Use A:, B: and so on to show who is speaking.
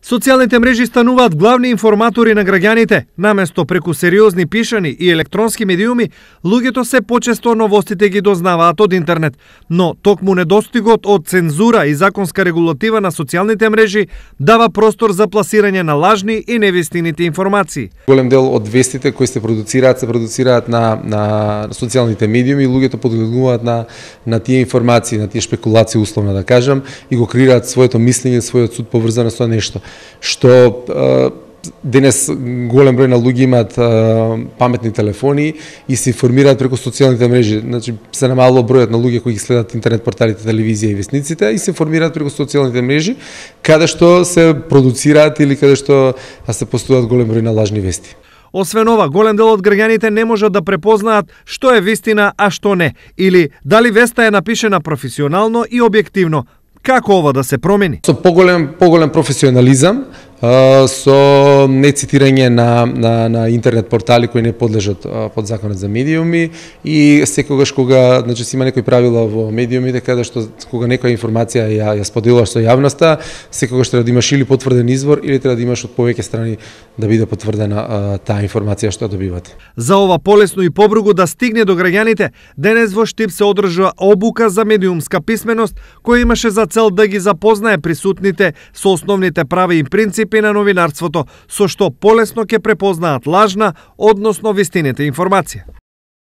A: Социјалните мрежи стануваат главни информатори на граѓаните. Наместо преку сериозни пишани и електронски медиуми, луѓето се почесто новостите ги дознаваат од интернет. Но токму недостигот од цензура и законска регулатива на социјалните мрежи дава простор за пласирање на лажни и невистините информации.
B: Голем дел од вестите кои се продуцираат на социјалните медиуми и луѓето подлегуваат на тие информации, на тие спекулации, условно да кажам, и го креираат своето мислење, својот суд поврзано со нешто. Што денес голем број на луѓе имаат паметни телефони и се информираат преку социјалните мрежи. Значи се намалува бројот на луѓе кои ги следат интернет порталите, телевизија и весниците и се информираат преку социјалните мрежи, каде што се продуцираат или каде што се постојат голем број на лажни вести.
A: Освен ова, голем дел од граѓаните не можат да препознаат што е вистина, а што не, или дали веста е напишена професионално и објективно. Како ова да се промени?
B: Со поголем професионализам, со нецитирање на интернет портали кои не подлежат под законот за медиуми и секогаш кога се има некои правила во медиумите каде што кога некоја информација ја споделуваш со јавноста, секогаш треба да имаш или потврден извор или треба да имаш од повеќе страни да биде потврдена таа информација што добивате.
A: За ова полесно и побргу да стигне до граѓаните, денес во Штип се одржува обука за медиумска писменост која имаше за цел да ги запознае присутните со основните прави и принципи на новинарството, со што полесно ќе препознаат лажна, односно вистината информација.